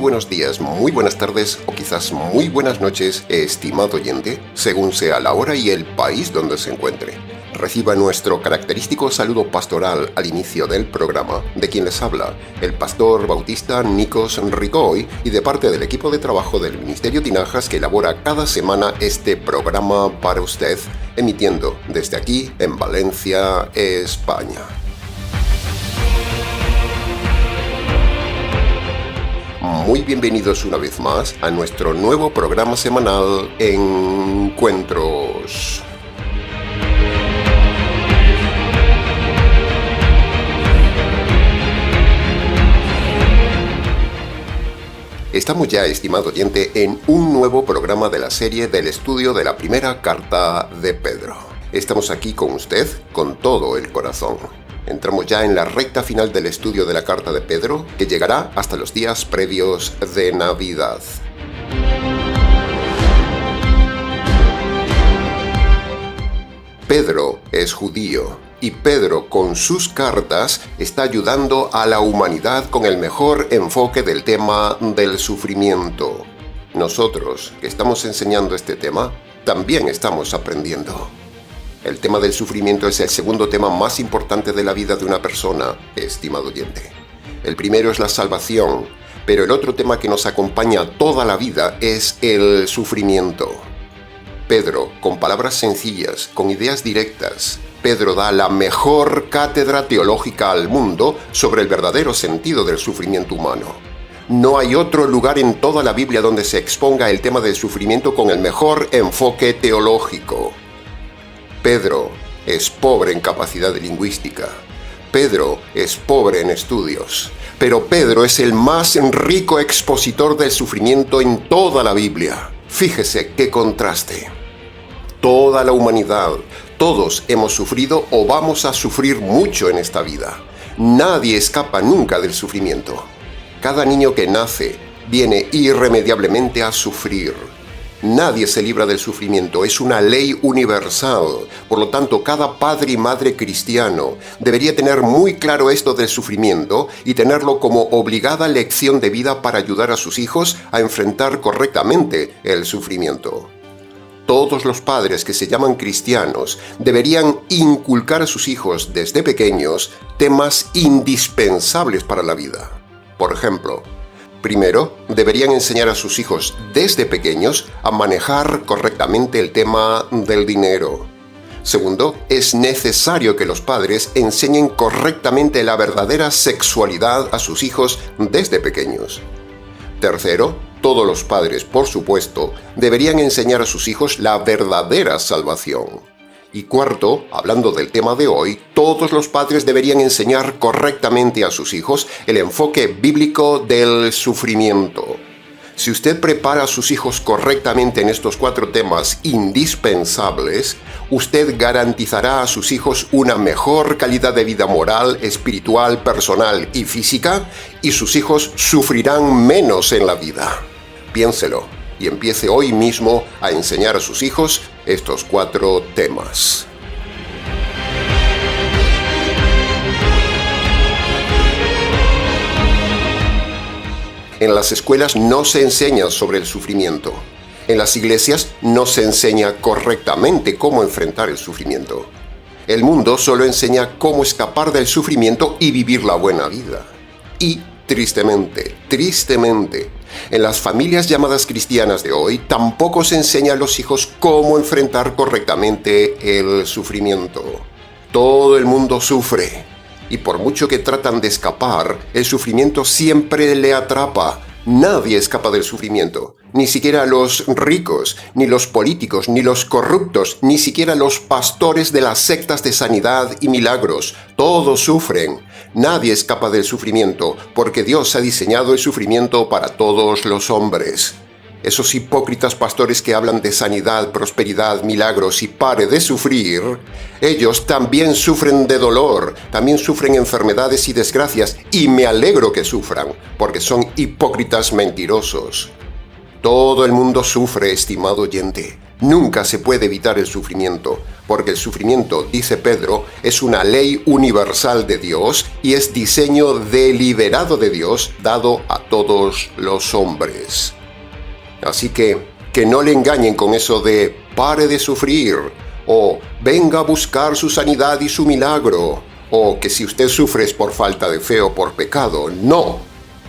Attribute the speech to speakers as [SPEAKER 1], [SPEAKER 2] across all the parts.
[SPEAKER 1] buenos días, muy buenas tardes o quizás muy buenas noches, estimado oyente, según sea la hora y el país donde se encuentre. Reciba nuestro característico saludo pastoral al inicio del programa, de quien les habla, el pastor bautista Nikos Ricoy, y de parte del equipo de trabajo del Ministerio Tinajas que elabora cada semana este programa para usted, emitiendo desde aquí en Valencia, España. Muy bienvenidos una vez más a nuestro nuevo programa semanal Encuentros. Estamos ya, estimado oyente, en un nuevo programa de la serie del estudio de la primera carta de Pedro. Estamos aquí con usted con todo el corazón. Entramos ya en la recta final del estudio de la carta de Pedro, que llegará hasta los días previos de Navidad. Pedro es judío, y Pedro con sus cartas está ayudando a la humanidad con el mejor enfoque del tema del sufrimiento. Nosotros, que estamos enseñando este tema, también estamos aprendiendo. El tema del sufrimiento es el segundo tema más importante de la vida de una persona, estimado oyente. El primero es la salvación, pero el otro tema que nos acompaña toda la vida es el sufrimiento. Pedro, con palabras sencillas, con ideas directas, Pedro da la mejor cátedra teológica al mundo sobre el verdadero sentido del sufrimiento humano. No hay otro lugar en toda la Biblia donde se exponga el tema del sufrimiento con el mejor enfoque teológico. Pedro es pobre en capacidad lingüística. Pedro es pobre en estudios. Pero Pedro es el más rico expositor del sufrimiento en toda la Biblia. Fíjese qué contraste. Toda la humanidad, todos hemos sufrido o vamos a sufrir mucho en esta vida. Nadie escapa nunca del sufrimiento. Cada niño que nace viene irremediablemente a sufrir. Nadie se libra del sufrimiento, es una ley universal. Por lo tanto, cada padre y madre cristiano debería tener muy claro esto del sufrimiento y tenerlo como obligada lección de vida para ayudar a sus hijos a enfrentar correctamente el sufrimiento. Todos los padres que se llaman cristianos deberían inculcar a sus hijos desde pequeños temas indispensables para la vida. Por ejemplo, primero, deberían enseñar a sus hijos desde pequeños a manejar correctamente el tema del dinero. Segundo, es necesario que los padres enseñen correctamente la verdadera sexualidad a sus hijos desde pequeños. Tercero, todos los padres, por supuesto, deberían enseñar a sus hijos la verdadera salvación. Y cuarto, hablando del tema de hoy, todos los padres deberían enseñar correctamente a sus hijos el enfoque bíblico del sufrimiento. Si usted prepara a sus hijos correctamente en estos 4 temas indispensables, usted garantizará a sus hijos una mejor calidad de vida moral, espiritual, personal y física, y sus hijos sufrirán menos en la vida. Piénselo y empiece hoy mismo a enseñar a sus hijos estos 4 temas. En las escuelas no se enseña sobre el sufrimiento. En las iglesias no se enseña correctamente cómo enfrentar el sufrimiento. El mundo solo enseña cómo escapar del sufrimiento y vivir la buena vida. Y, tristemente, en las familias llamadas cristianas de hoy tampoco se enseña a los hijos cómo enfrentar correctamente el sufrimiento. Todo el mundo sufre. Y por mucho que tratan de escapar, el sufrimiento siempre le atrapa. Nadie escapa del sufrimiento, ni siquiera los ricos, ni los políticos, ni los corruptos, ni siquiera los pastores de las sectas de sanidad y milagros. Todos sufren. Nadie escapa del sufrimiento, porque Dios ha diseñado el sufrimiento para todos los hombres. Esos hipócritas pastores que hablan de sanidad, prosperidad, milagros y pare de sufrir, ellos también sufren de dolor, también sufren enfermedades y desgracias, y me alegro que sufran, porque son hipócritas mentirosos. Todo el mundo sufre, estimado oyente. Nunca se puede evitar el sufrimiento. porque el sufrimiento, dice Pedro, es una ley universal de Dios y es diseño deliberado de Dios dado a todos los hombres. Así que no le engañen con eso de pare de sufrir, o venga a buscar su sanidad y su milagro, o que si usted sufre es por falta de fe o por pecado. No.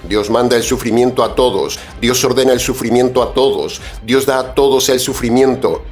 [SPEAKER 1] Dios manda el sufrimiento a todos, Dios ordena el sufrimiento a todos, Dios da a todos el sufrimiento.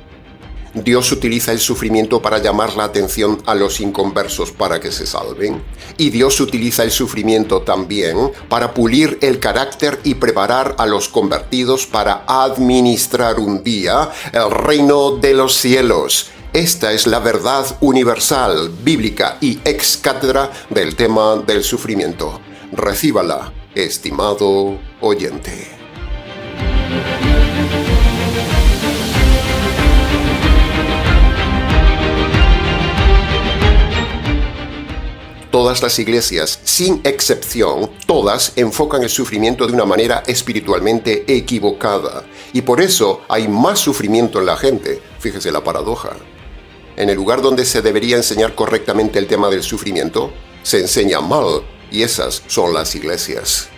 [SPEAKER 1] Dios utiliza el sufrimiento para llamar la atención a los inconversos para que se salven. Y Dios utiliza el sufrimiento también para pulir el carácter y preparar a los convertidos para administrar un día el reino de los cielos. Esta es la verdad universal, bíblica y ex cátedra del tema del sufrimiento. Recíbala, estimado oyente. Todas las iglesias, sin excepción, todas enfocan el sufrimiento de una manera espiritualmente equivocada. Y por eso hay más sufrimiento en la gente. Fíjese la paradoja. En el lugar donde se debería enseñar correctamente el tema del sufrimiento, se enseña mal, y esas son las iglesias.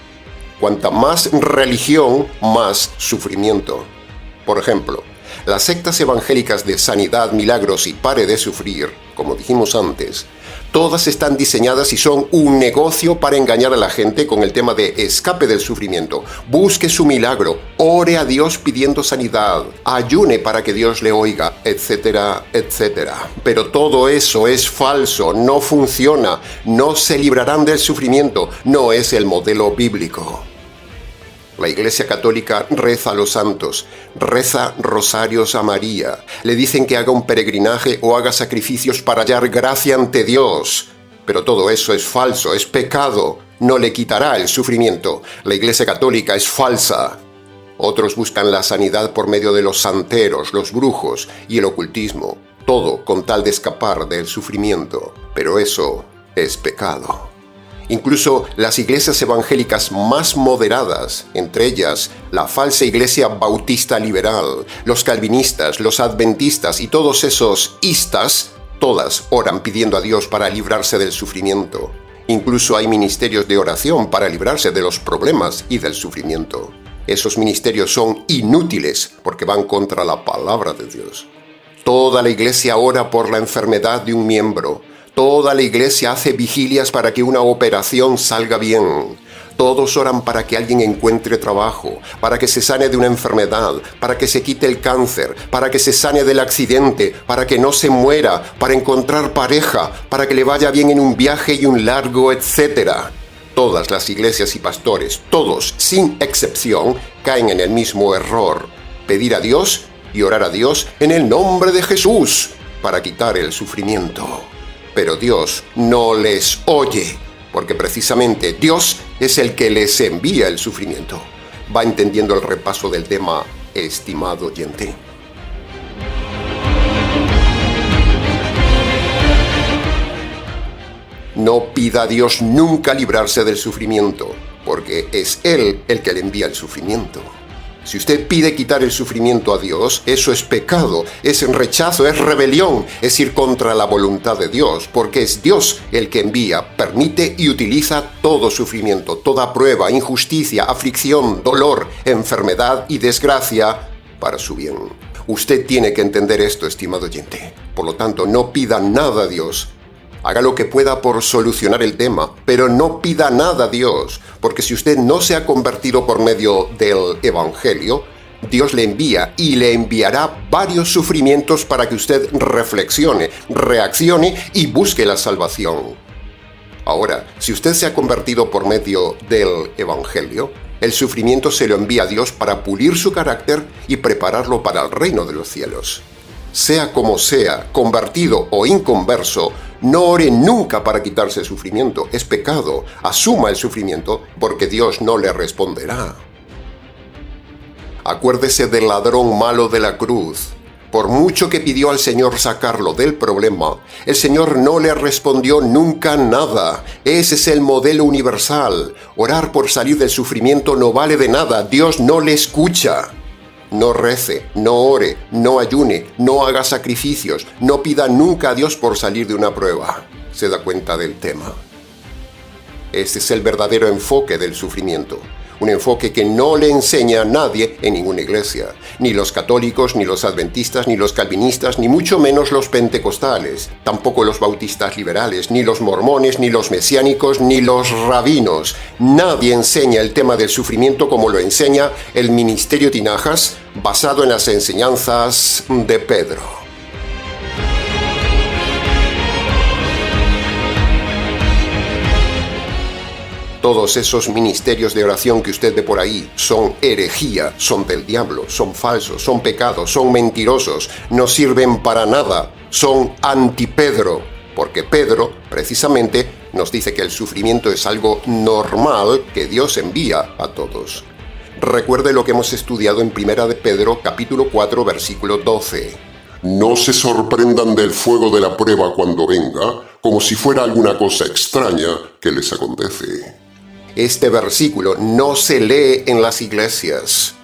[SPEAKER 1] Cuanta más religión, más sufrimiento. Por ejemplo, las sectas evangélicas de sanidad, milagros y pare de sufrir, como dijimos antes, todas están diseñadas y son un negocio para engañar a la gente con el tema de escape del sufrimiento. Busque su milagro, ore a Dios pidiendo sanidad, ayune para que Dios le oiga, etcétera, etcétera. Pero todo eso es falso, no funciona, no se librarán del sufrimiento, no es el modelo bíblico. La Iglesia Católica reza a los santos, reza rosarios a María, le dicen que haga un peregrinaje o haga sacrificios para hallar gracia ante Dios. Pero todo eso es falso, es pecado, no le quitará el sufrimiento. La Iglesia Católica es falsa. Otros buscan la sanidad por medio de los santeros, los brujos y el ocultismo, todo con tal de escapar del sufrimiento. Pero eso es pecado. Incluso las iglesias evangélicas más moderadas, entre ellas la falsa iglesia bautista liberal, los calvinistas, los adventistas y todos esos istas, todas oran pidiendo a Dios para librarse del sufrimiento. Incluso hay ministerios de oración para librarse de los problemas y del sufrimiento. Esos ministerios son inútiles porque van contra la palabra de Dios. Toda la iglesia ora por la enfermedad de un miembro. Toda la iglesia hace vigilias para que una operación salga bien. Todos oran para que alguien encuentre trabajo, para que se sane de una enfermedad, para que se quite el cáncer, para que se sane del accidente, para que no se muera, para encontrar pareja, para que le vaya bien en un viaje y un largo, etcétera. Todas las iglesias y pastores, todos, sin excepción, caen en el mismo error: pedir a Dios y orar a Dios en el nombre de Jesús para quitar el sufrimiento. Pero Dios no les oye, porque precisamente Dios es el que les envía el sufrimiento. ¿Va entendiendo el repaso del tema, estimado oyente? No pida a Dios nunca librarse del sufrimiento, porque es Él el que le envía el sufrimiento. Si usted pide quitar el sufrimiento a Dios, eso es pecado, es rechazo, es rebelión, es ir contra la voluntad de Dios, porque es Dios el que envía, permite y utiliza todo sufrimiento, toda prueba, injusticia, aflicción, dolor, enfermedad y desgracia para su bien. Usted tiene que entender esto, estimado oyente. Por lo tanto, no pida nada a Dios. Haga lo que pueda por solucionar el tema, pero no pida nada a Dios, porque si usted no se ha convertido por medio del Evangelio, Dios le envía y le enviará varios sufrimientos para que usted reflexione, reaccione y busque la salvación. Ahora, si usted se ha convertido por medio del Evangelio, el sufrimiento se lo envía a Dios para pulir su carácter y prepararlo para el reino de los cielos. Sea como sea, convertido o inconverso, no ore nunca para quitarse el sufrimiento. Es pecado. Asuma el sufrimiento porque Dios no le responderá. Acuérdese del ladrón malo de la cruz. Por mucho que pidió al Señor sacarlo del problema, el Señor no le respondió nunca nada. Ese es el modelo universal. Orar por salir del sufrimiento no vale de nada. Dios no le escucha. no rece, no ore, no ayune, no haga sacrificios, no pida nunca a Dios por salir de una prueba. ¿Se da cuenta del tema? Ese es el verdadero enfoque del sufrimiento. Un enfoque que no le enseña a nadie en ninguna iglesia. Ni los católicos, ni los adventistas, ni los calvinistas, ni mucho menos los pentecostales. Tampoco los bautistas liberales, ni los mormones, ni los mesiánicos, ni los rabinos. Nadie enseña el tema del sufrimiento como lo enseña el Ministerio Tinajas, basado en las enseñanzas de Pedro. Todos esos ministerios de oración que usted ve por ahí son herejía, son del diablo, son falsos, son pecados, son mentirosos, no sirven para nada, son anti-Pedro, porque Pedro, precisamente, nos dice que el sufrimiento es algo normal que Dios envía a todos. Recuerde lo que hemos estudiado en 1 de Pedro, capítulo 4, versículo 12.
[SPEAKER 2] No se sorprendan del fuego de la prueba cuando venga, como si fuera alguna cosa extraña que les acontece.
[SPEAKER 1] Este versículo no se lee en las iglesias.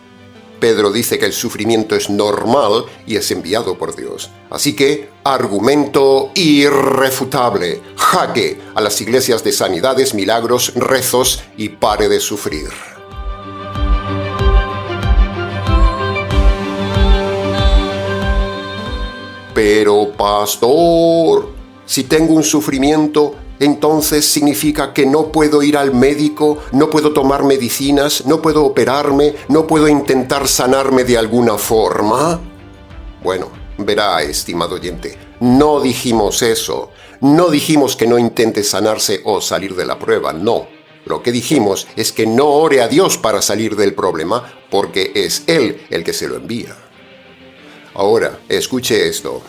[SPEAKER 1] Pedro dice que el sufrimiento es normal y es enviado por Dios. Así que, argumento irrefutable, jaque a las iglesias de sanidades, milagros, rezos y pare de sufrir. Pero, pastor, si tengo un sufrimiento, entonces significa que no puedo ir al médico, no puedo tomar medicinas, no puedo operarme, no puedo intentar sanarme de alguna forma. Bueno, verá, estimado oyente, no dijimos eso. No dijimos que no intente sanarse o salir de la prueba, no. Lo que dijimos es que no ore a Dios para salir del problema, porque es Él el que se lo envía. Ahora, escuche esto.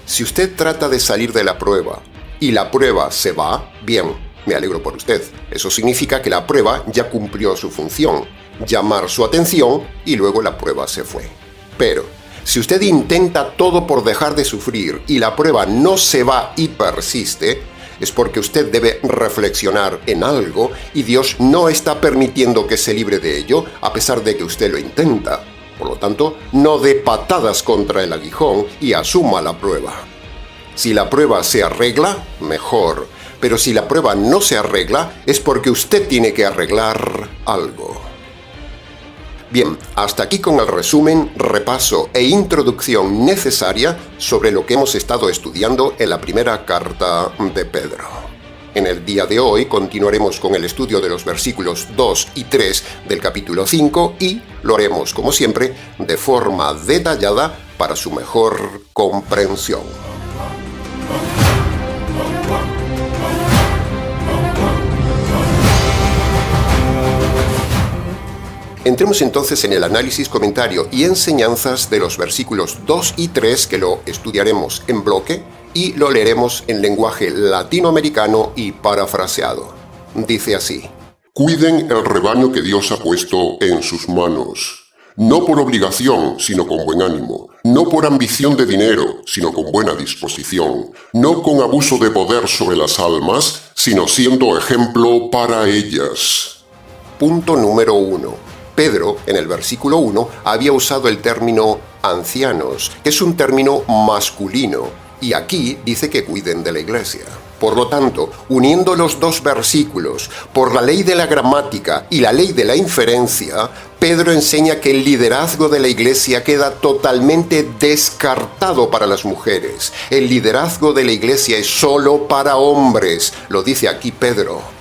[SPEAKER 1] Si usted trata de salir de la prueba, y la prueba se va, bien, me alegro por usted. Eso significa que la prueba ya cumplió su función, llamar su atención y luego la prueba se fue. Pero, si usted intenta todo por dejar de sufrir y la prueba no se va y persiste, es porque usted debe reflexionar en algo y Dios no está permitiendo que se libre de ello a pesar de que usted lo intenta. Por lo tanto, no dé patadas contra el aguijón y asuma la prueba. Si la prueba se arregla, mejor. Pero si la prueba no se arregla, es porque usted tiene que arreglar algo. Bien, hasta aquí con el resumen, repaso e introducción necesaria sobre lo que hemos estado estudiando en la primera carta de Pedro. En el día de hoy continuaremos con el estudio de los versículos 2 y 3 del capítulo 5 y lo haremos, como siempre, de forma detallada para su mejor comprensión. Entremos entonces en el análisis, comentario y enseñanzas de los versículos 2 y 3 que lo estudiaremos en bloque y lo leeremos en lenguaje latinoamericano y parafraseado. Dice así:
[SPEAKER 2] Cuiden el rebaño que Dios ha puesto en sus manos, no por obligación, sino con buen ánimo, no por ambición de dinero, sino con buena disposición, no con abuso de poder sobre las almas, sino siendo ejemplo para ellas.
[SPEAKER 1] Punto número 1. Pedro, en el versículo 1, había usado el término ancianos, que es un término masculino, y aquí dice que cuiden de la iglesia. Por lo tanto, uniendo los dos versículos, por la ley de la gramática y la ley de la inferencia, Pedro enseña que el liderazgo de la iglesia queda totalmente descartado para las mujeres. El liderazgo de la iglesia es solo para hombres, lo dice aquí Pedro.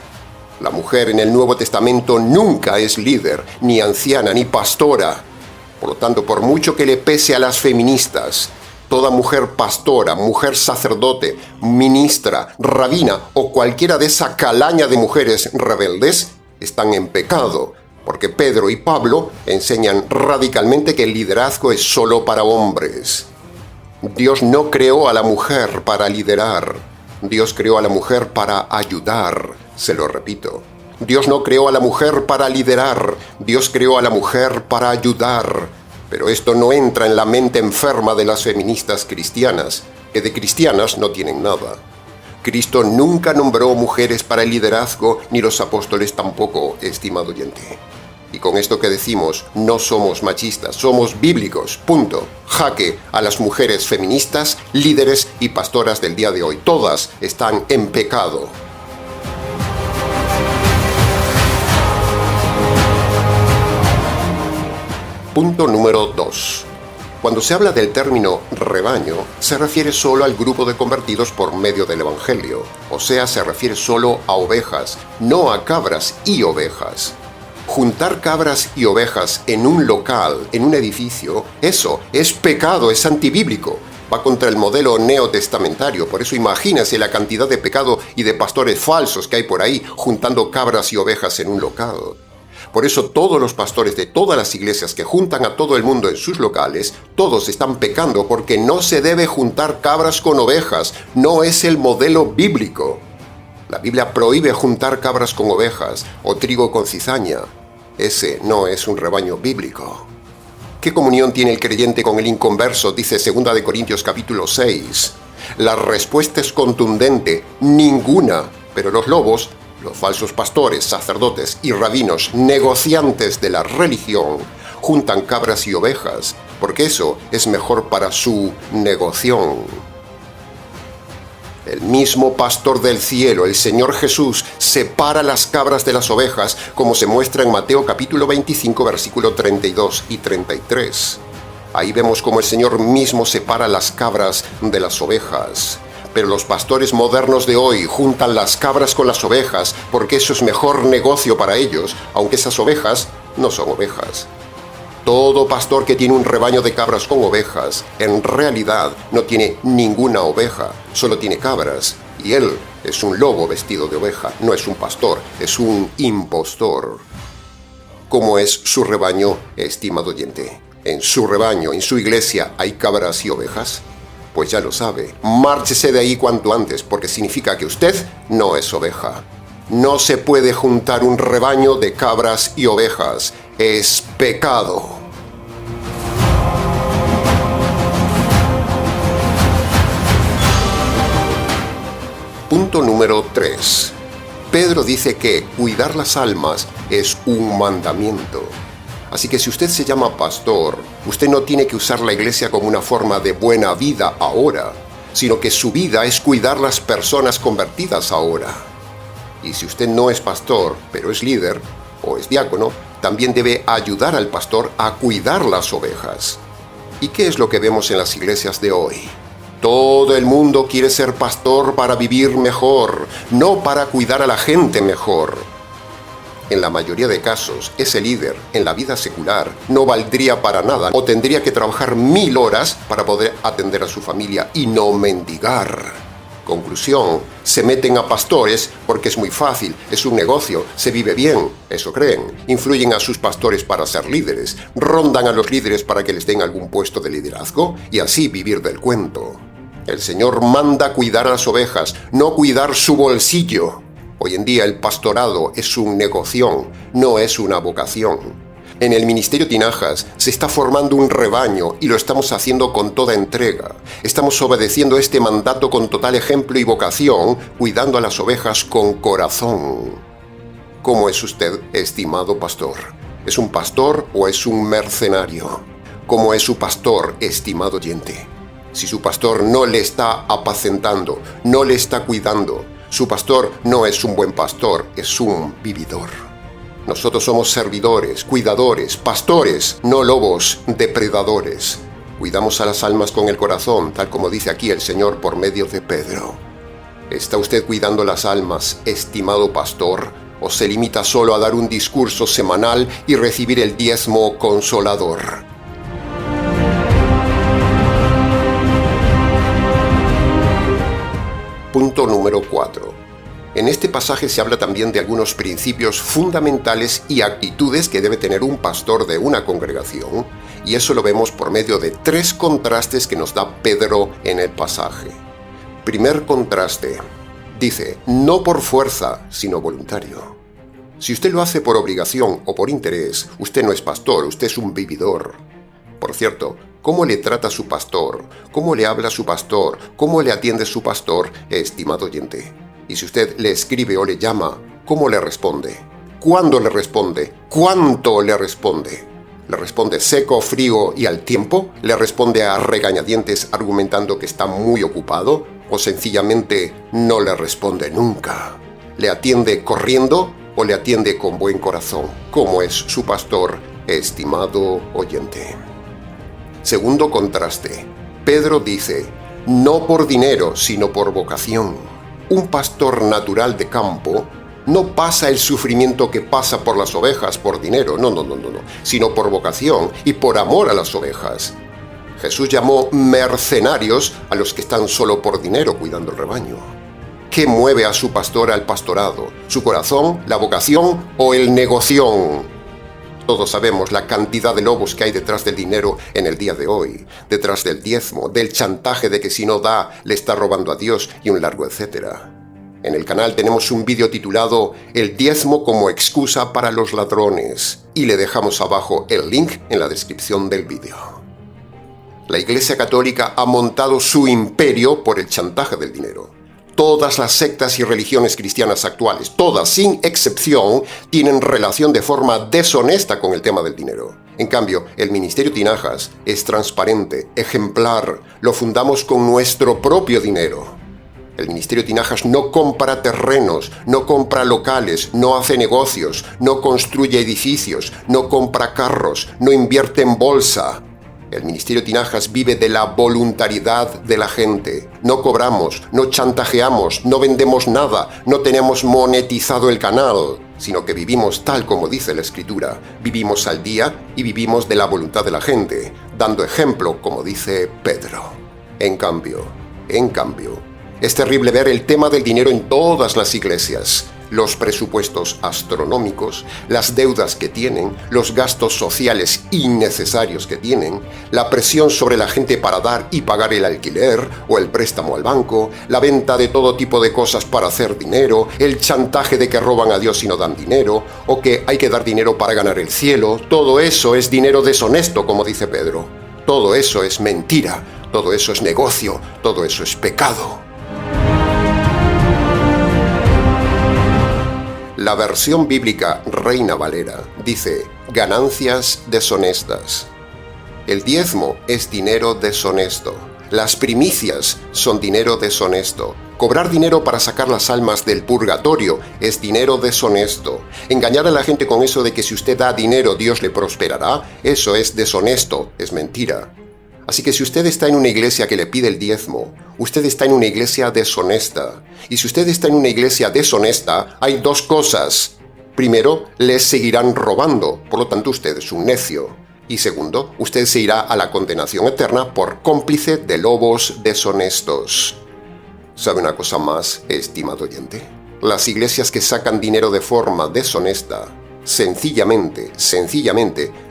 [SPEAKER 1] La mujer en el Nuevo Testamento nunca es líder, ni anciana, ni pastora. Por lo tanto, por mucho que le pese a las feministas, toda mujer pastora, mujer sacerdote, ministra, rabina o cualquiera de esa calaña de mujeres rebeldes están en pecado, porque Pedro y Pablo enseñan radicalmente que el liderazgo es solo para hombres. Dios no creó a la mujer para liderar. Dios creó a la mujer para ayudar. Se lo repito. Dios no creó a la mujer para liderar. Dios creó a la mujer para ayudar. Pero esto no entra en la mente enferma de las feministas cristianas, que de cristianas no tienen nada. Cristo nunca nombró mujeres para el liderazgo, ni los apóstoles tampoco, estimado oyente. Y con esto que decimos, no somos machistas, somos bíblicos, punto. Jaque a las mujeres feministas, líderes y pastoras del día de hoy. Todas están en pecado. Punto número 2. Cuando se habla del término rebaño, se refiere solo al grupo de convertidos por medio del Evangelio. O sea, se refiere solo a ovejas, no a cabras y ovejas. Juntar cabras y ovejas en un local, en un edificio, eso es pecado, es antibíblico. Va contra el modelo neotestamentario, por eso imagínense la cantidad de pecado y de pastores falsos que hay por ahí juntando cabras y ovejas en un local. Por eso todos los pastores de todas las iglesias que juntan a todo el mundo en sus locales, todos están pecando porque no se debe juntar cabras con ovejas, no es el modelo bíblico. La Biblia prohíbe juntar cabras con ovejas o trigo con cizaña. Ese no es un rebaño bíblico. ¿Qué comunión tiene el creyente con el inconverso? Dice 2 de Corintios capítulo 6. La respuesta es contundente, ninguna. Pero los lobos, los falsos pastores, sacerdotes y rabinos, negociantes de la religión, juntan cabras y ovejas, porque eso es mejor para su negoción. El mismo pastor del cielo, el Señor Jesús, separa las cabras de las ovejas, como se muestra en Mateo capítulo 25, versículo 32 y 33. Ahí vemos cómo el Señor mismo separa las cabras de las ovejas. Pero los pastores modernos de hoy juntan las cabras con las ovejas porque eso es mejor negocio para ellos, aunque esas ovejas no son ovejas. Todo pastor que tiene un rebaño de cabras con ovejas, en realidad no tiene ninguna oveja, solo tiene cabras. Y él es un lobo vestido de oveja, no es un pastor, es un impostor. ¿Cómo es su rebaño, estimado oyente? ¿En su rebaño, en su iglesia, hay cabras y ovejas? Pues ya lo sabe, márchese de ahí cuanto antes, porque significa que usted no es oveja. No se puede juntar un rebaño de cabras y ovejas, es pecado. Punto número 3. Pedro dice que cuidar las almas es un mandamiento. Así que si usted se llama pastor, usted no tiene que usar la iglesia como una forma de buena vida ahora, sino que su vida es cuidar las personas convertidas ahora. Y si usted no es pastor, pero es líder o es diácono, también debe ayudar al pastor a cuidar las ovejas. ¿Y qué es lo que vemos en las iglesias de hoy? Todo el mundo quiere ser pastor para vivir mejor, no para cuidar a la gente mejor. En la mayoría de casos, ese líder en la vida secular no valdría para nada o tendría que trabajar 1000 horas para poder atender a su familia y no mendigar. Conclusión, se meten a pastores porque es muy fácil, es un negocio, se vive bien, eso creen. Influyen a sus pastores para ser líderes, rondan a los líderes para que les den algún puesto de liderazgo y así vivir del cuento. El Señor manda cuidar a las ovejas, no cuidar su bolsillo. Hoy en día el pastorado es un negocio, no es una vocación. En el Ministerio Tinajas se está formando un rebaño y lo estamos haciendo con toda entrega. Estamos obedeciendo este mandato con total ejemplo y vocación, cuidando a las ovejas con corazón. ¿Cómo es usted, estimado pastor? ¿Es un pastor o es un mercenario? ¿Cómo es su pastor, estimado oyente? Si su pastor no le está apacentando, no le está cuidando, su pastor no es un buen pastor, es un vividor. Nosotros somos servidores, cuidadores, pastores, no lobos, depredadores. Cuidamos a las almas con el corazón, tal como dice aquí el Señor por medio de Pedro. ¿Está usted cuidando las almas, estimado pastor, o se limita solo a dar un discurso semanal y recibir el diezmo consolador? Punto número 4. En este pasaje se habla también de algunos principios fundamentales y actitudes que debe tener un pastor de una congregación, y eso lo vemos por medio de 3 contrastes que nos da Pedro en el pasaje. Primer contraste, dice, no por fuerza, sino voluntario. Si usted lo hace por obligación o por interés, usted no es pastor, usted es un vividor. Por cierto, ¿cómo le trata su pastor? ¿Cómo le habla su pastor? ¿Cómo le atiende su pastor, estimado oyente? Y si usted le escribe o le llama, ¿cómo le responde? ¿Cuándo le responde? ¿Cuánto le responde? ¿Le responde seco, frío y al tiempo? ¿Le responde a regañadientes argumentando que está muy ocupado? ¿O sencillamente no le responde nunca? ¿Le atiende corriendo o le atiende con buen corazón, como es su pastor, estimado oyente? Segundo contraste. Pedro dice, no por dinero, sino por vocación. Un pastor natural de campo no pasa el sufrimiento que pasa por las ovejas por dinero, no, sino por vocación y por amor a las ovejas. Jesús llamó mercenarios a los que están solo por dinero cuidando el rebaño. ¿Qué mueve a su pastor al pastorado? ¿Su corazón, la vocación o el negoción? Todos sabemos la cantidad de lobos que hay detrás del dinero en el día de hoy, detrás del diezmo, del chantaje de que si no da, le está robando a Dios y un largo etcétera. En el canal tenemos un vídeo titulado El diezmo como excusa para los ladrones y le dejamos abajo el link en la descripción del vídeo. La Iglesia Católica ha montado su imperio por el chantaje del dinero. Todas las sectas y religiones cristianas actuales, todas sin excepción, tienen relación de forma deshonesta con el tema del dinero. En cambio, el Ministerio Tinajas es transparente, ejemplar, lo fundamos con nuestro propio dinero. El Ministerio Tinajas no compra terrenos, no compra locales, no hace negocios, no construye edificios, no compra carros, no invierte en bolsa. El Ministerio Tinajas vive de la voluntariedad de la gente. No cobramos, no chantajeamos, no vendemos nada, no tenemos monetizado el canal, sino que vivimos tal como dice la Escritura. Vivimos al día y vivimos de la voluntad de la gente, dando ejemplo, como dice Pedro. En cambio, es terrible ver el tema del dinero en todas las iglesias. Los presupuestos astronómicos, las deudas que tienen, los gastos sociales innecesarios que tienen, la presión sobre la gente para dar y pagar el alquiler o el préstamo al banco, la venta de todo tipo de cosas para hacer dinero, el chantaje de que roban a Dios y no dan dinero, o que hay que dar dinero para ganar el cielo. Todo eso es dinero deshonesto, como dice Pedro. Todo eso es mentira, todo eso es negocio, todo eso es pecado. La versión bíblica Reina Valera dice, ganancias deshonestas. El diezmo es dinero deshonesto. Las primicias son dinero deshonesto. Cobrar dinero para sacar las almas del purgatorio es dinero deshonesto. Engañar a la gente con eso de que si usted da dinero Dios le prosperará, eso es deshonesto, es mentira. Así que si usted está en una iglesia que le pide el diezmo, usted está en una iglesia deshonesta. Y si usted está en una iglesia deshonesta, hay dos cosas. Primero, les seguirán robando, por lo tanto usted es un necio. Y segundo, usted se irá a la condenación eterna por cómplice de lobos deshonestos. ¿Sabe una cosa más, estimado oyente? Las iglesias que sacan dinero de forma deshonesta, sencillamente,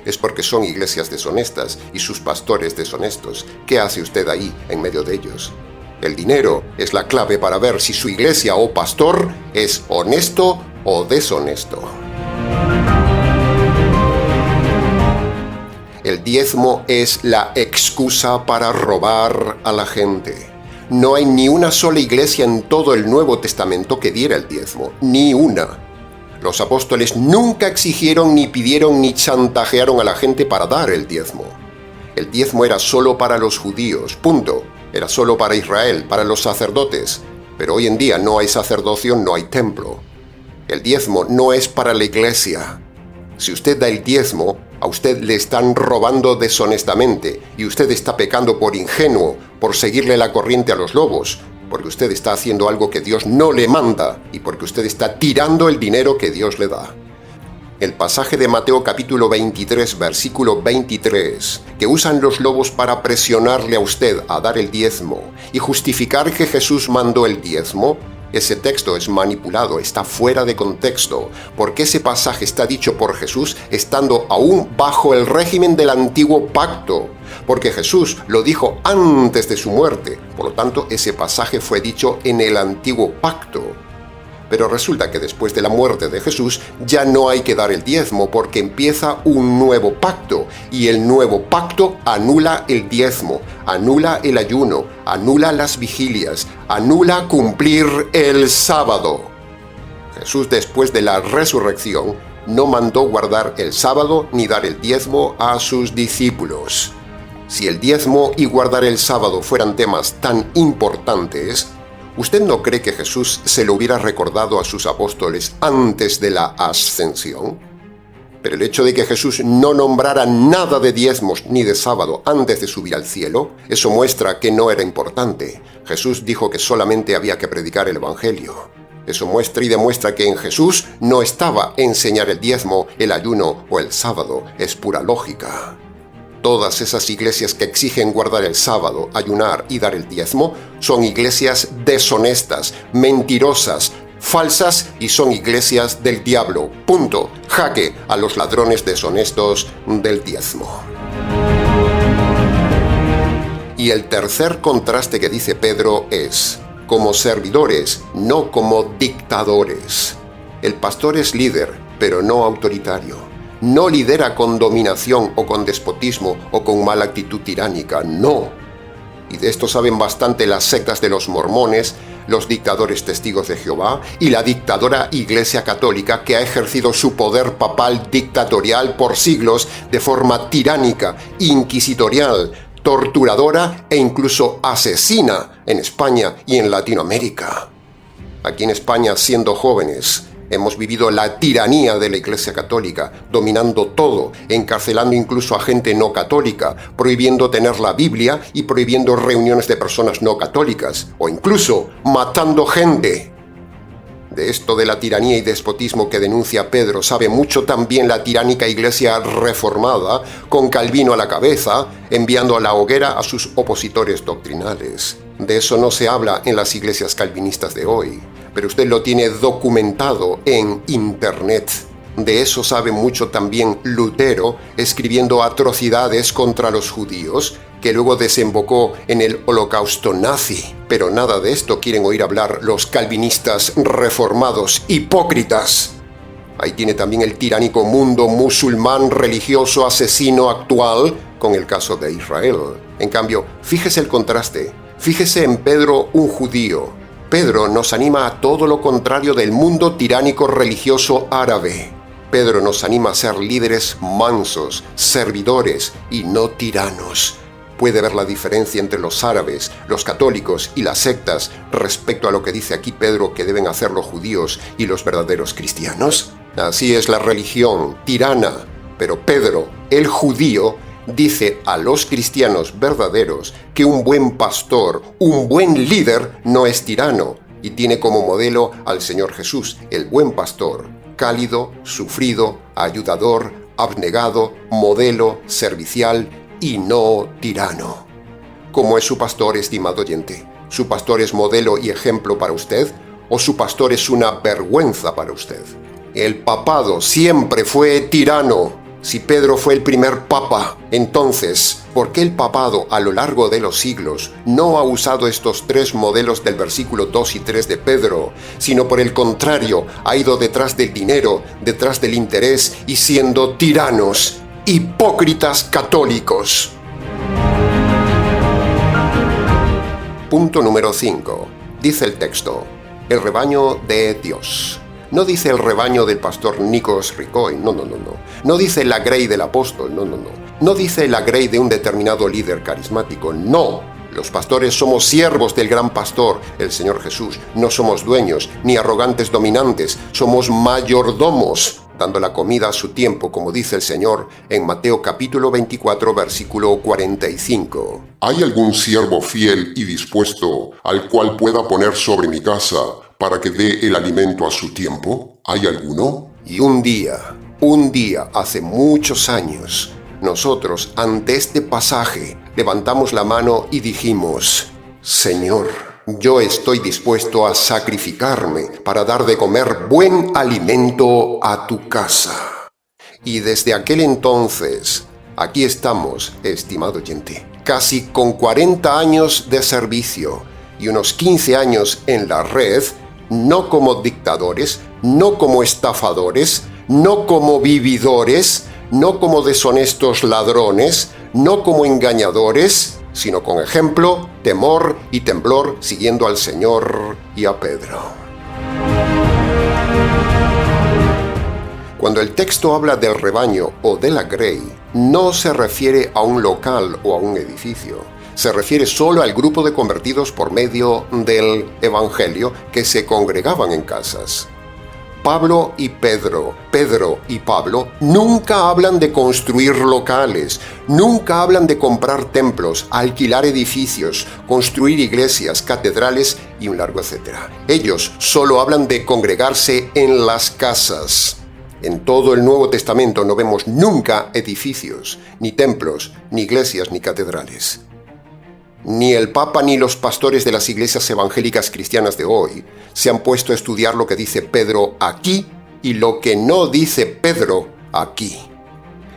[SPEAKER 1] es porque son iglesias deshonestas y sus pastores deshonestos. ¿Qué hace usted ahí, en medio de ellos? El dinero es la clave para ver si su iglesia o pastor es honesto o deshonesto. El diezmo es la excusa para robar a la gente. No hay ni una sola iglesia en todo el Nuevo Testamento que diera el diezmo, ni una. Los apóstoles nunca exigieron, ni pidieron, ni chantajearon a la gente para dar el diezmo. El diezmo era solo para los judíos, punto. Era solo para Israel, para los sacerdotes. Pero hoy en día no hay sacerdocio, no hay templo. El diezmo no es para la iglesia. Si usted da el diezmo, a usted le están robando deshonestamente y usted está pecando por ingenuo, por seguirle la corriente a los lobos, porque usted está haciendo algo que Dios no le manda y porque usted está tirando el dinero que Dios le da. El pasaje de Mateo capítulo 23, versículo 23, que usan los lobos para presionarle a usted a dar el diezmo y justificar que Jesús mandó el diezmo, ese texto es manipulado, está fuera de contexto, porque ese pasaje está dicho por Jesús estando aún bajo el régimen del antiguo pacto, porque Jesús lo dijo antes de su muerte, por lo tanto ese pasaje fue dicho en el antiguo pacto. Pero resulta que después de la muerte de Jesús ya no hay que dar el diezmo porque empieza un nuevo pacto y el nuevo pacto anula el diezmo, anula el ayuno, anula las vigilias, anula cumplir el sábado. Jesús, después de la resurrección, no mandó guardar el sábado ni dar el diezmo a sus discípulos. Si el diezmo y guardar el sábado fueran temas tan importantes, ¿usted no cree que Jesús se lo hubiera recordado a sus apóstoles antes de la ascensión? Pero el hecho de que Jesús no nombrara nada de diezmos ni de sábado antes de subir al cielo, eso muestra que no era importante. Jesús dijo que solamente había que predicar el Evangelio. Eso muestra y demuestra que en Jesús no estaba enseñar el diezmo, el ayuno o el sábado. Es pura lógica. Todas esas iglesias que exigen guardar el sábado, ayunar y dar el diezmo son iglesias deshonestas, mentirosas, falsas y son iglesias del diablo. Punto. Jaque a los ladrones deshonestos del diezmo. Y el tercer contraste que dice Pedro es: como servidores, no como dictadores. El pastor es líder, pero no autoritario. No lidera con dominación o con despotismo o con mala actitud tiránica, no. Y de esto saben bastante las sectas de los mormones, los dictadores testigos de Jehová y la dictadora Iglesia Católica, que ha ejercido su poder papal dictatorial por siglos de forma tiránica, inquisitorial, torturadora e incluso asesina en España y en Latinoamérica. Aquí en España, siendo jóvenes, hemos vivido la tiranía de la Iglesia Católica, dominando todo, encarcelando incluso a gente no católica, prohibiendo tener la Biblia y prohibiendo reuniones de personas no católicas, o incluso matando gente. De esto de la tiranía y despotismo que denuncia Pedro sabe mucho también la tiránica Iglesia reformada, con Calvino a la cabeza, enviando a la hoguera a sus opositores doctrinales. De eso no se habla en las iglesias calvinistas de hoy, pero usted lo tiene documentado en Internet. De eso sabe mucho también Lutero, escribiendo atrocidades contra los judíos, que luego desembocó en el holocausto nazi. Pero nada de esto quieren oír hablar los calvinistas reformados, hipócritas. Ahí tiene también el tiránico mundo musulmán religioso asesino actual, con el caso de Israel. En cambio, fíjese el contraste. Fíjese en Pedro, un judío. Pedro nos anima a todo lo contrario del mundo tiránico religioso árabe. Pedro nos anima a ser líderes mansos, servidores y no tiranos. Puede ver la diferencia entre los árabes, los católicos y las sectas respecto a lo que dice aquí Pedro que deben hacer los judíos y los verdaderos cristianos. Así es la religión, tirana, pero Pedro, el judío, dice a los cristianos verdaderos que un buen pastor, un buen líder, no es tirano, y tiene como modelo al Señor Jesús, el buen pastor, cálido, sufrido, ayudador, abnegado, modelo, servicial y no tirano. ¿Cómo es su pastor, estimado oyente? ¿Su pastor es modelo y ejemplo para usted? ¿O su pastor es una vergüenza para usted? El papado siempre fue tirano. Si Pedro fue el primer papa, entonces, ¿por qué el papado a lo largo de los siglos no ha usado estos tres modelos del versículo 2 y 3 de Pedro, sino por el contrario, ha ido detrás del dinero, detrás del interés y siendo tiranos, hipócritas católicos? Punto número 5. Dice el texto: el rebaño de Dios. No dice el rebaño del pastor Nikos Ricoy, no. No dice la grey del apóstol, no. No dice la grey de un determinado líder carismático, no. Los pastores somos siervos del gran pastor, el Señor Jesús. No somos dueños, ni arrogantes dominantes, somos mayordomos, dando la comida a su tiempo, como dice el Señor en Mateo capítulo 24, versículo 45.
[SPEAKER 2] ¿Hay algún siervo fiel y dispuesto al cual pueda poner sobre mi casa para que dé el alimento a su tiempo? ¿Hay alguno?
[SPEAKER 1] Y un día, hace muchos años, nosotros ante este pasaje levantamos la mano y dijimos: Señor, yo estoy dispuesto a sacrificarme para dar de comer buen alimento a tu casa. Y desde aquel entonces, aquí estamos, estimado oyente, casi con 40 años de servicio y unos 15 años en la red, no como dictadores, no como estafadores, no como vividores, no como deshonestos ladrones, no como engañadores, sino con ejemplo, temor y temblor, siguiendo al Señor y a Pedro. Cuando el texto habla del rebaño o de la grey, no se refiere a un local o a un edificio. Se refiere solo al grupo de convertidos por medio del Evangelio que se congregaban en casas. Pablo y Pedro y Pablo nunca hablan de construir locales, nunca hablan de comprar templos, alquilar edificios, construir iglesias, catedrales y un largo etcétera. Ellos solo hablan de congregarse en las casas. En todo el Nuevo Testamento no vemos nunca edificios, ni templos, ni iglesias, ni catedrales. Ni el Papa ni los pastores de las iglesias evangélicas cristianas de hoy se han puesto a estudiar lo que dice Pedro aquí y lo que no dice Pedro aquí.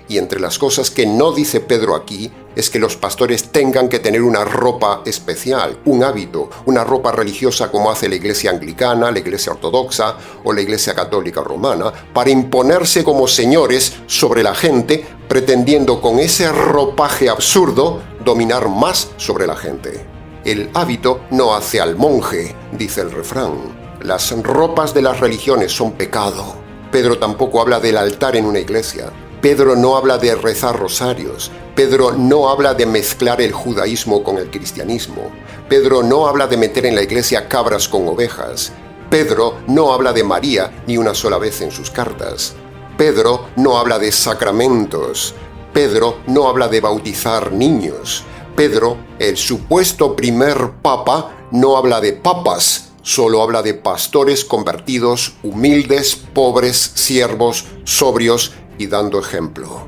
[SPEAKER 1] Y entre las cosas que no dice Pedro aquí es que los pastores tengan que tener una ropa especial, un hábito, una ropa religiosa como hace la iglesia anglicana, la iglesia ortodoxa o la iglesia católica romana, para imponerse como señores sobre la gente, pretendiendo con ese ropaje absurdo dominar más sobre la gente. El hábito no hace al monje, dice el refrán. Las ropas de las religiones son pecado. Pedro tampoco habla del altar en una iglesia. Pedro no habla de rezar rosarios. Pedro no habla de mezclar el judaísmo con el cristianismo. Pedro no habla de meter en la iglesia cabras con ovejas. Pedro no habla de María ni una sola vez en sus cartas. Pedro no habla de sacramentos. Pedro no habla de bautizar niños. Pedro, el supuesto primer papa, no habla de papas, solo habla de pastores convertidos, humildes, pobres, siervos, sobrios y dando ejemplo.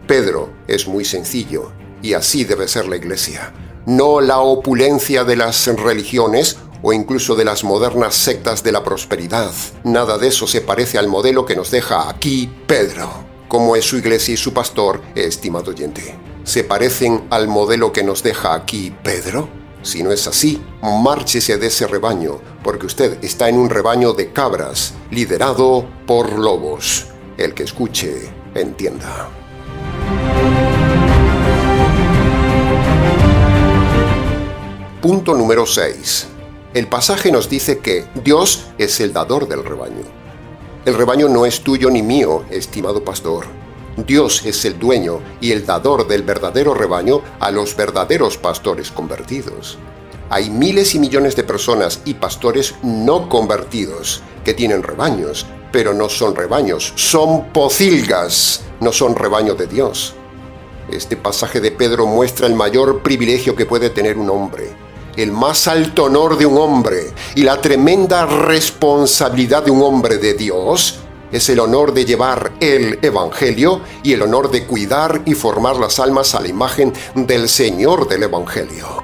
[SPEAKER 1] Pedro es muy sencillo, y así debe ser la iglesia. No la opulencia de las religiones o incluso de las modernas sectas de la prosperidad. Nada de eso se parece al modelo que nos deja aquí Pedro. ¿Cómo es su iglesia y su pastor, estimado oyente? ¿Se parecen al modelo que nos deja aquí Pedro? Si no es así, márchese de ese rebaño, porque usted está en un rebaño de cabras, liderado por lobos. El que escuche, entienda. Punto número 6. El pasaje nos dice que Dios es el dador del rebaño. El rebaño no es tuyo ni mío, estimado pastor. Dios es el dueño y el dador del verdadero rebaño a los verdaderos pastores convertidos. Hay miles y millones de personas y pastores no convertidos que tienen rebaños, pero no son rebaños, son pocilgas, no son rebaño de Dios. Este pasaje de Pedro muestra el mayor privilegio que puede tener un hombre, el más alto honor de un hombre y la tremenda responsabilidad de un hombre de Dios. Es el honor de llevar el Evangelio y el honor de cuidar y formar las almas a la imagen del Señor del Evangelio.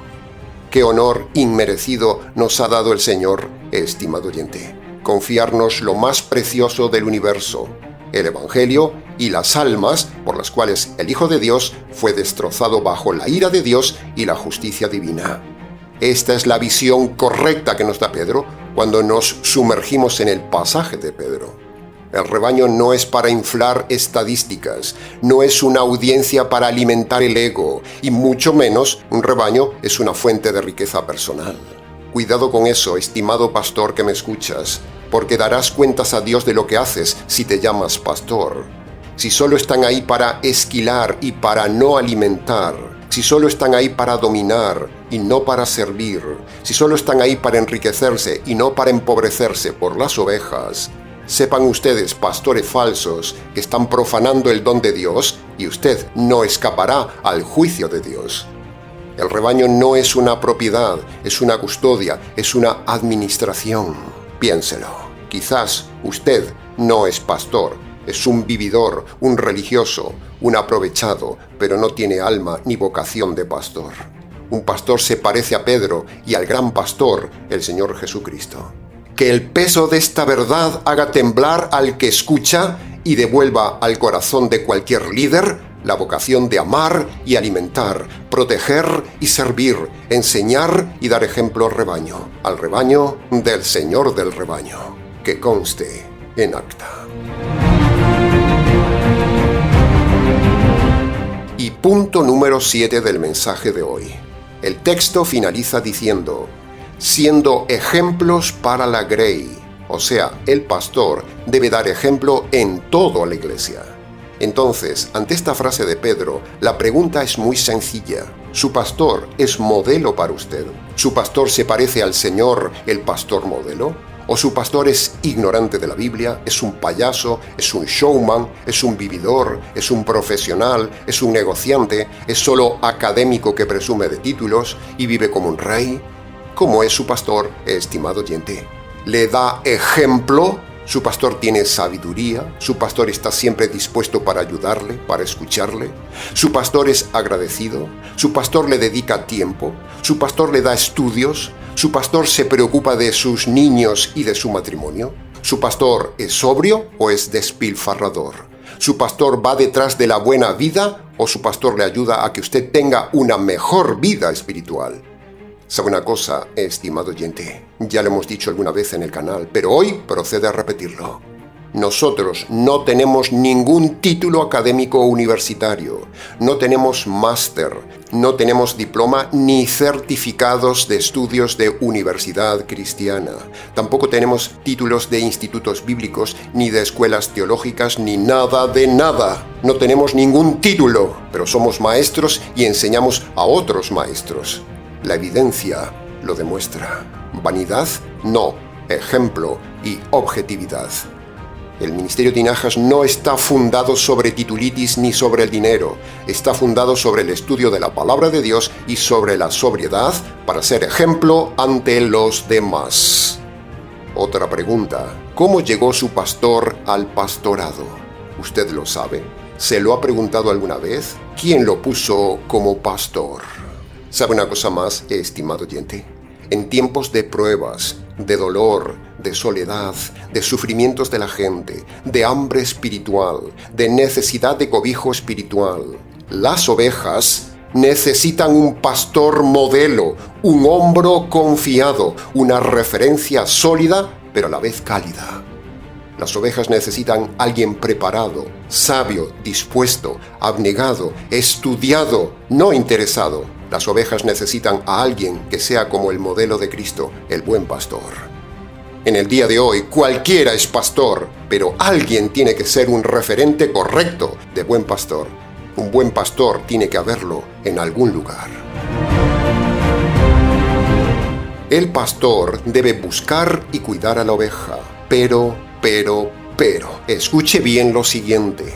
[SPEAKER 1] Qué honor inmerecido nos ha dado el Señor, estimado oyente. Confiarnos lo más precioso del universo, el Evangelio y las almas por las cuales el Hijo de Dios fue destrozado bajo la ira de Dios y la justicia divina. Esta es la visión correcta que nos da Pedro cuando nos sumergimos en el pasaje de Pedro. El rebaño no es para inflar estadísticas, no es una audiencia para alimentar el ego, y mucho menos un rebaño es una fuente de riqueza personal. Cuidado con eso, estimado pastor que me escuchas, porque darás cuentas a Dios de lo que haces si te llamas pastor. Si solo están ahí para esquilar y para no alimentar, si solo están ahí para dominar y no para servir, si solo están ahí para enriquecerse y no para empobrecerse por las ovejas, sepan ustedes, pastores falsos, que están profanando el don de Dios y usted no escapará al juicio de Dios. El rebaño no es una propiedad, es una custodia, es una administración. Piénselo. Quizás usted no es pastor, es un vividor, un religioso, un aprovechado, pero no tiene alma ni vocación de pastor. Un pastor se parece a Pedro y al gran pastor, el Señor Jesucristo. Que el peso de esta verdad haga temblar al que escucha y devuelva al corazón de cualquier líder la vocación de amar y alimentar, proteger y servir, enseñar y dar ejemplo al rebaño del Señor del rebaño. Que conste en acta. Y punto número 7 del mensaje de hoy. El texto finaliza diciendo: siendo ejemplos para la grey, O sea, el pastor debe dar ejemplo en toda la iglesia. Entonces, ante esta frase de Pedro, la pregunta es muy sencilla. ¿Su pastor es modelo para usted? ¿Su pastor se parece al Señor, el pastor modelo? ¿O su pastor es ignorante de la Biblia, es un payaso, es un showman, es un vividor, es un profesional, es un negociante, es solo académico que presume de títulos y vive como un rey? ¿Cómo es su pastor, estimado oyente? ¿Le da ejemplo? ¿Su pastor tiene sabiduría? ¿Su pastor está siempre dispuesto para ayudarle, para escucharle? ¿Su pastor es agradecido? ¿Su pastor le dedica tiempo? ¿Su pastor le da estudios? ¿Su pastor se preocupa de sus niños y de su matrimonio? ¿Su pastor es sobrio o es despilfarrador? ¿Su pastor va detrás de la buena vida o su pastor le ayuda a que usted tenga una mejor vida espiritual? ¿Sabe una cosa, estimado oyente? Ya lo hemos dicho alguna vez en el canal, pero hoy procede a repetirlo. Nosotros no tenemos ningún título académico universitario, no tenemos máster, no tenemos diploma ni certificados de estudios de universidad cristiana. Tampoco tenemos títulos de institutos bíblicos, ni de escuelas teológicas, ni nada de nada. No tenemos ningún título, pero somos maestros y enseñamos a otros maestros. La evidencia lo demuestra. Vanidad, no. Ejemplo y objetividad. El ministerio Tinajas no está fundado sobre titulitis ni sobre el dinero. Está fundado sobre el estudio de la palabra de Dios y sobre la sobriedad para ser ejemplo ante los demás. Otra pregunta. ¿Cómo llegó su pastor al pastorado? ¿Usted lo sabe? ¿Se lo ha preguntado alguna vez? ¿Quién lo puso como pastor? ¿Sabe una cosa más, estimado oyente? En tiempos de pruebas, de dolor, de soledad, de sufrimientos de la gente, de hambre espiritual, de necesidad de cobijo espiritual, las ovejas necesitan un pastor modelo, un hombro confiado, una referencia sólida, pero a la vez cálida. Las ovejas necesitan alguien preparado, sabio, dispuesto, abnegado, estudiado, no interesado. Las ovejas necesitan a alguien que sea como el modelo de Cristo, el buen pastor. En el día de hoy, cualquiera es pastor, pero alguien tiene que ser un referente correcto de buen pastor. Un buen pastor tiene que haberlo en algún lugar. El pastor debe buscar y cuidar a la oveja, pero, escuche bien lo siguiente.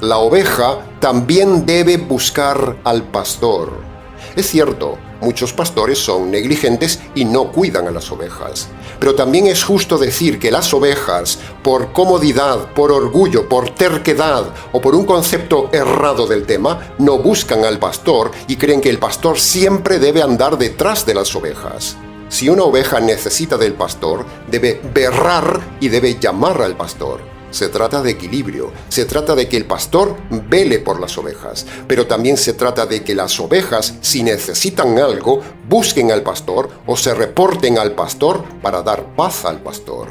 [SPEAKER 1] La oveja también debe buscar al pastor. Es cierto, muchos pastores son negligentes y no cuidan a las ovejas. Pero también es justo decir que las ovejas, por comodidad, por orgullo, por terquedad o por un concepto errado del tema, no buscan al pastor y creen que el pastor siempre debe andar detrás de las ovejas. Si una oveja necesita del pastor, debe berrar y debe llamar al pastor. Se trata de equilibrio, se trata de que el pastor vele por las ovejas, pero también se trata de que las ovejas, si necesitan algo, busquen al pastor o se reporten al pastor para dar paz al pastor.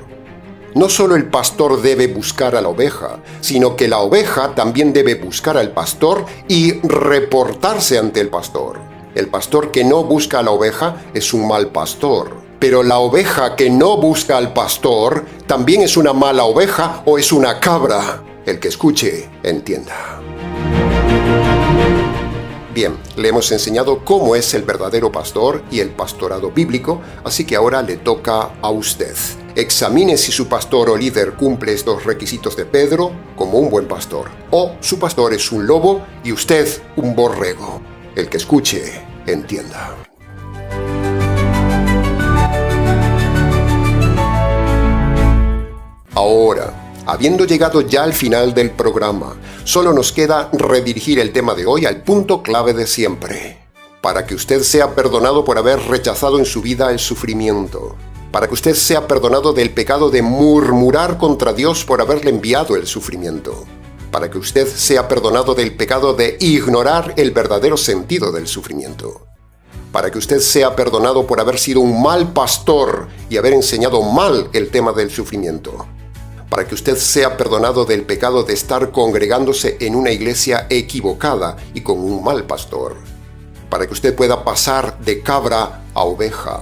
[SPEAKER 1] No solo el pastor debe buscar a la oveja, sino que la oveja también debe buscar al pastor y reportarse ante el pastor. El pastor que no busca a la oveja es un mal pastor. Pero la oveja que no busca al pastor también es una mala oveja o es una cabra. El que escuche, entienda. Bien, le hemos enseñado cómo es el verdadero pastor y el pastorado bíblico, así que ahora le toca a usted. Examine si su pastor o líder cumple estos requisitos de Pedro como un buen pastor, o su pastor es un lobo y usted un borrego. El que escuche, entienda. Ahora, habiendo llegado ya al final del programa, solo nos queda redirigir el tema de hoy al punto clave de siempre. Para que usted sea perdonado por haber rechazado en su vida el sufrimiento. Para que usted sea perdonado del pecado de murmurar contra Dios por haberle enviado el sufrimiento. Para que usted sea perdonado del pecado de ignorar el verdadero sentido del sufrimiento. Para que usted sea perdonado por haber sido un mal pastor y haber enseñado mal el tema del sufrimiento. Para que usted sea perdonado del pecado de estar congregándose en una iglesia equivocada y con un mal pastor. Para que usted pueda pasar de cabra a oveja.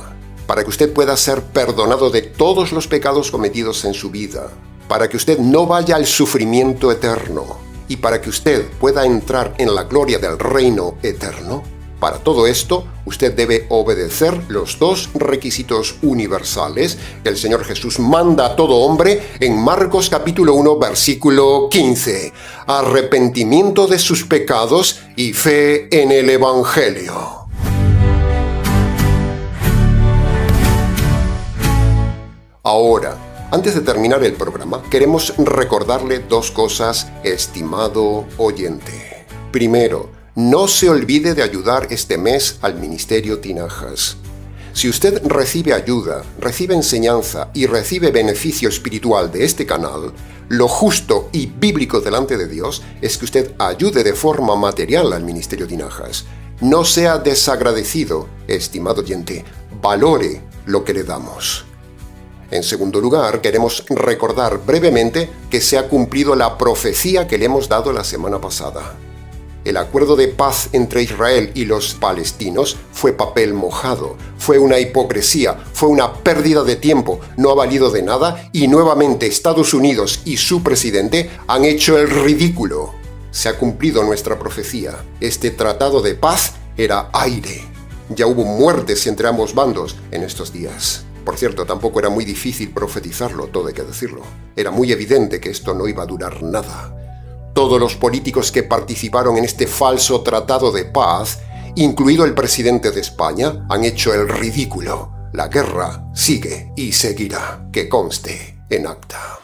[SPEAKER 1] para que usted pueda ser perdonado de todos los pecados cometidos en su vida, para que usted no vaya al sufrimiento eterno y para que usted pueda entrar en la gloria del reino eterno. Para todo esto, usted debe obedecer los dos requisitos universales que el Señor Jesús manda a todo hombre en Marcos capítulo 1, versículo 15. Arrepentimiento de sus pecados y fe en el Evangelio. Ahora, antes de terminar el programa, queremos recordarle dos cosas, estimado oyente. Primero, no se olvide de ayudar este mes al Ministerio Tinajas. Si usted recibe ayuda, recibe enseñanza y recibe beneficio espiritual de este canal, lo justo y bíblico delante de Dios es que usted ayude de forma material al Ministerio Tinajas. No sea desagradecido, estimado oyente, valore lo que le damos. En segundo lugar, queremos recordar brevemente que se ha cumplido la profecía que le hemos dado la semana pasada. El acuerdo de paz entre Israel y los palestinos fue papel mojado, fue una hipocresía, fue una pérdida de tiempo, no ha valido de nada y nuevamente Estados Unidos y su presidente han hecho el ridículo. Se ha cumplido nuestra profecía. Este tratado de paz era aire. Ya hubo muertes entre ambos bandos en estos días. Por cierto, tampoco era muy difícil profetizarlo, todo hay que decirlo. Era muy evidente que esto no iba a durar nada. Todos los políticos que participaron en este falso tratado de paz, incluido el presidente de España, han hecho el ridículo. La guerra sigue y seguirá, que conste en acta.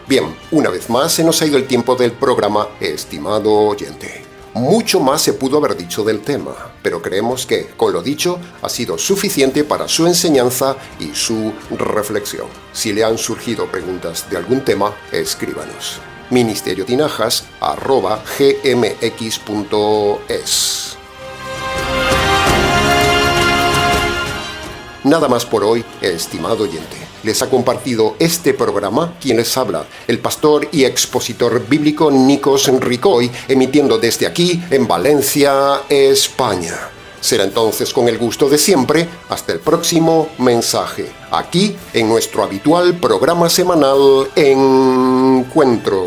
[SPEAKER 1] Bien, una vez más se nos ha ido el tiempo del programa, estimado oyente. Mucho más se pudo haber dicho del tema, pero creemos que, con lo dicho, ha sido suficiente para su enseñanza y su reflexión. Si le han surgido preguntas de algún tema, escríbanos. ministeriotinajas@gmx.es. Nada más por hoy, estimado oyente. Les ha compartido este programa quien les habla, el pastor y expositor bíblico Nikos Ricoy, emitiendo desde aquí, en Valencia, España. Será entonces con el gusto de siempre, hasta el próximo mensaje, aquí en nuestro habitual programa semanal Encuentro.